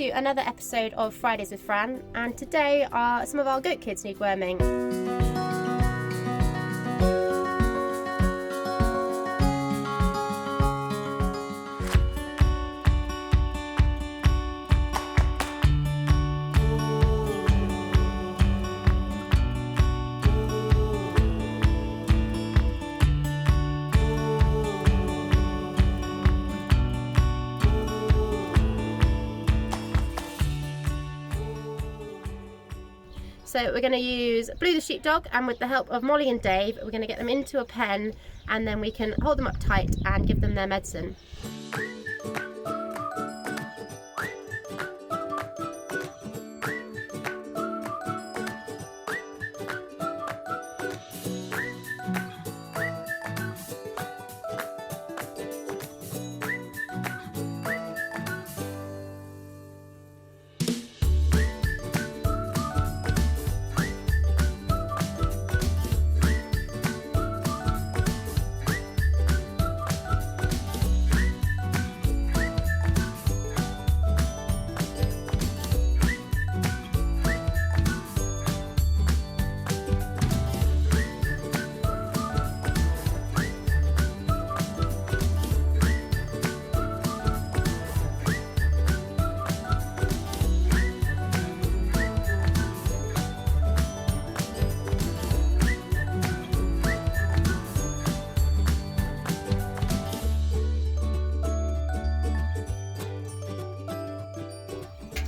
to another episode of Fridays with Fran, and today some of our goat kids need worming. So we're going to use Blue the sheepdog, and with the help of Molly and Dave, we're going to get them into a pen, and then we can hold them up tight and give them their medicine.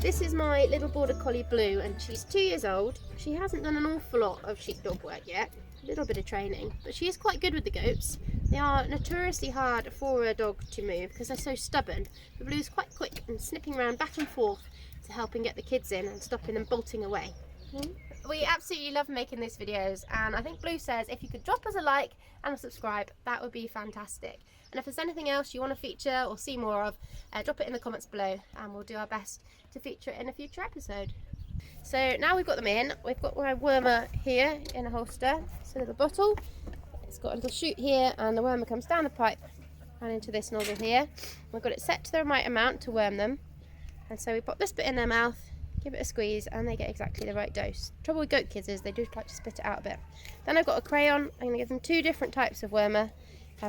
This is my little border collie Blue, and she's 2 years old. She hasn't done an awful lot of sheepdog work yet, a little bit of training, but she is quite good with the goats. They are notoriously hard for a dog to move because they're so stubborn. But Blue's quite quick and snipping around back and forth to helping get the kids in and stopping them bolting away. We absolutely love making these videos, and I think Blue says if you could drop us a like and a subscribe, that would be fantastic. And if there's anything else you want to feature or see more of, drop it in the comments below, and we'll do our best to feature it in a future episode. So now we've got them in, we've got my wormer here in a holster. It's a little bottle, it's got a little chute here, and the wormer comes down the pipe and into this nozzle here. We've got it set to the right amount to worm them, and so we pop this bit in their mouth, give it a squeeze, and they get exactly the right dose. The trouble with goat kids is they do like to spit it out a bit. Then I've got a crayon. I'm going to give them 2 different types of wormer,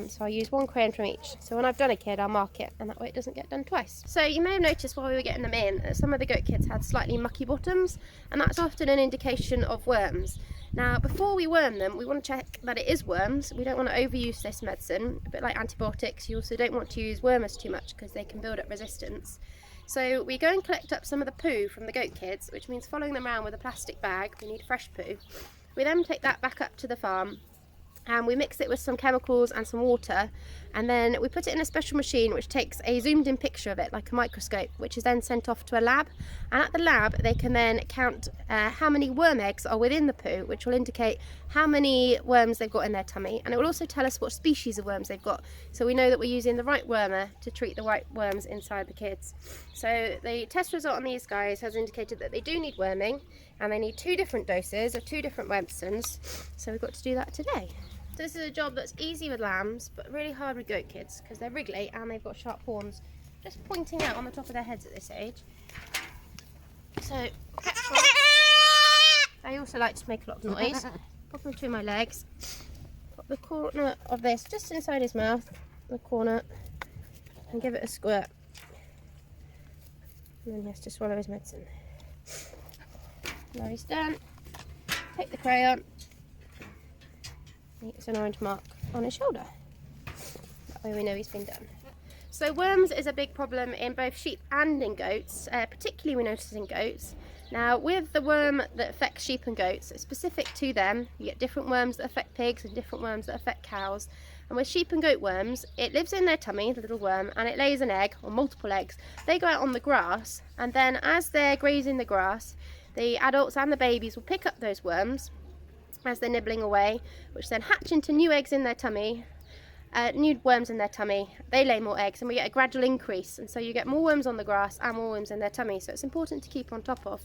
so I'll use 1 crayon from each. So when I've done a kid, I'll mark it, and that way it doesn't get done twice. So you may have noticed while we were getting them in that some of the goat kids had slightly mucky bottoms, and that's often an indication of worms. Now before we worm them, we want to check that it is worms. We don't want to overuse this medicine, a bit like antibiotics. You also don't want to use wormers too much because they can build up resistance. So we go and collect up some of the poo from the goat kids, which means following them around with a plastic bag. We need fresh poo. We then take that back up to the farm, and we mix it with some chemicals and some water, and then we put it in a special machine which takes a zoomed in picture of it like a microscope, which is then sent off to a lab, and at the lab they can then count how many worm eggs are within the poo, which will indicate how many worms they've got in their tummy, and it will also tell us what species of worms they've got, so we know that we're using the right wormer to treat the right worms inside the kids. So the test result on these guys has indicated that they do need worming, and they need 2 different doses of 2 different medicines, so we've got to do that today. So this is a job that's easy with lambs, but really hard with goat kids because they're wriggly and they've got sharp horns just pointing out on the top of their heads at this age. So I also like to make a lot of noise. Pop them between my legs, pop the corner of this just inside his mouth, the corner, and give it a squirt. And then he has to swallow his medicine. Now he's done, take the crayon. It's an orange mark on his shoulder. That way we know he's been done. So worms is a big problem in both sheep and in goats, particularly we notice in goats. Now with the worm that affects sheep and goats, it's specific to them. You get different worms that affect pigs and different worms that affect cows. And with sheep and goat worms, it lives in their tummy, the little worm, and it lays an egg, or multiple eggs. They go out on the grass, and then as they're grazing the grass, the adults and the babies will pick up those worms as they're nibbling away, which then hatch into new eggs in their tummy, new worms in their tummy, they lay more eggs and we get a gradual increase, and so you get more worms on the grass and more worms in their tummy, so it's important to keep on top of.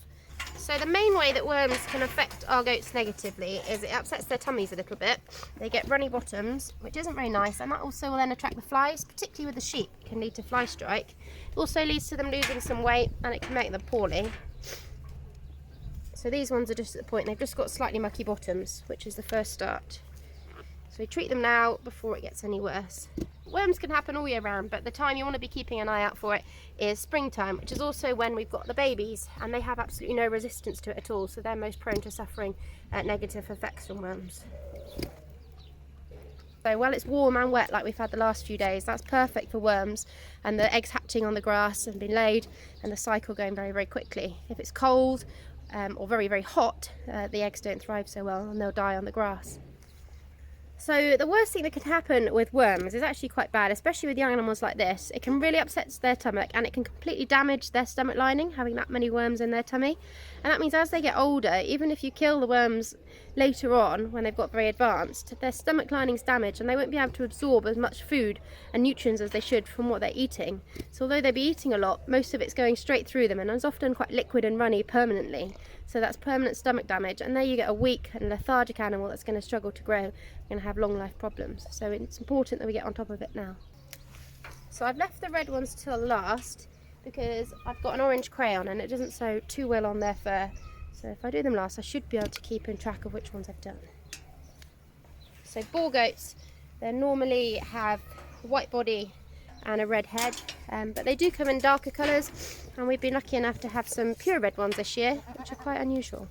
So the main way that worms can affect our goats negatively is it upsets their tummies a little bit. They get runny bottoms, which isn't very nice, and that also will then attract the flies, particularly with the sheep. It can lead to fly strike. It also leads to them losing some weight, and it can make them poorly. So these ones are just at the point, they've just got slightly mucky bottoms, which is the first start. So we treat them now before it gets any worse. Worms can happen all year round, but the time you want to be keeping an eye out for it is springtime, which is also when we've got the babies, and they have absolutely no resistance to it at all, so they're most prone to suffering negative effects from worms. So while it's warm and wet like we've had the last few days, that's perfect for worms, and the eggs hatching on the grass and being laid, and the cycle going very, very quickly. If it's cold or very, very hot, the eggs don't thrive so well and they'll die on the grass. So the worst thing that can happen with worms is actually quite bad, especially with young animals like this. It can really upset their stomach, and it can completely damage their stomach lining, having that many worms in their tummy. And that means as they get older, even if you kill the worms later on when they've got very advanced, their stomach lining's damaged and they won't be able to absorb as much food and nutrients as they should from what they're eating. So although they'll be eating a lot, most of it's going straight through them, and it's often quite liquid and runny permanently. So that's permanent stomach damage, and there you get a weak and lethargic animal that's going to struggle to grow, going to have long life problems. So it's important that we get on top of it now. So I've left the red ones till last because I've got an orange crayon and it doesn't sew too well on their fur. So if I do them last, I should be able to keep in track of which ones I've done. So Boer goats, they normally have a white body and a red head, but they do come in darker colours, and we've been lucky enough to have some pure red ones this year, which are quite unusual.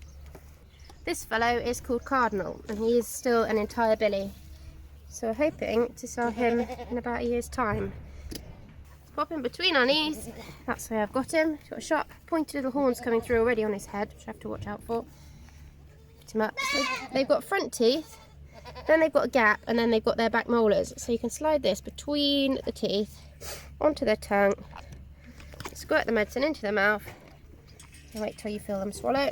This fellow is called Cardinal, and he is still an entire billy, so we're hoping to sell him in about a year's time. Let's pop him between our knees, that's where I've got him. He's got sharp pointed little horns coming through already on his head, which I have to watch out for. Lift him up. So they've got front teeth, then they've got a gap, and then they've got their back molars, so you can slide this between the teeth onto their tongue, squirt the medicine into the mouth, and wait till you feel them swallow.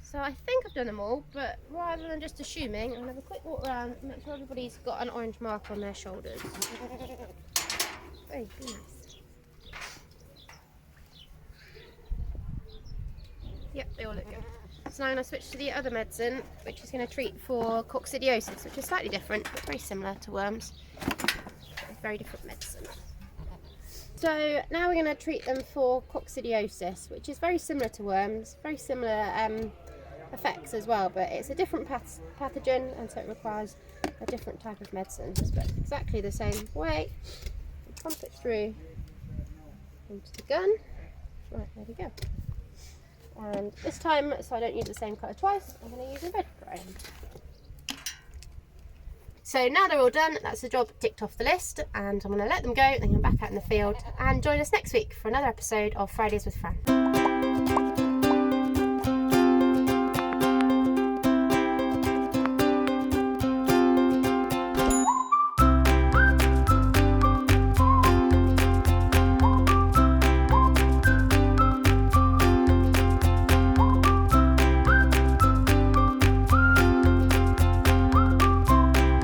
So I think I've done them all, but rather than just assuming, I'm going to have a quick walk around and make sure everybody's got an orange mark on their shoulders. Very nice. Yep, they all look good. So now I'm going to switch to the other medicine, which is going to treat for coccidiosis, which is slightly different, but very similar to worms. Very different medicine. So now we're going to treat them for coccidiosis, which is very similar to worms, very similar effects as well, but it's a different pathogen, and so it requires a different type of medicine, but exactly the same way. Pump it through into the gun. Right, there we go. And this time, so I don't use the same colour twice, I'm going to use a red brand. So now they're all done, that's the job ticked off the list, and I'm going to let them go, then come back out in the field and join us next week for another episode of Fridays with Fran.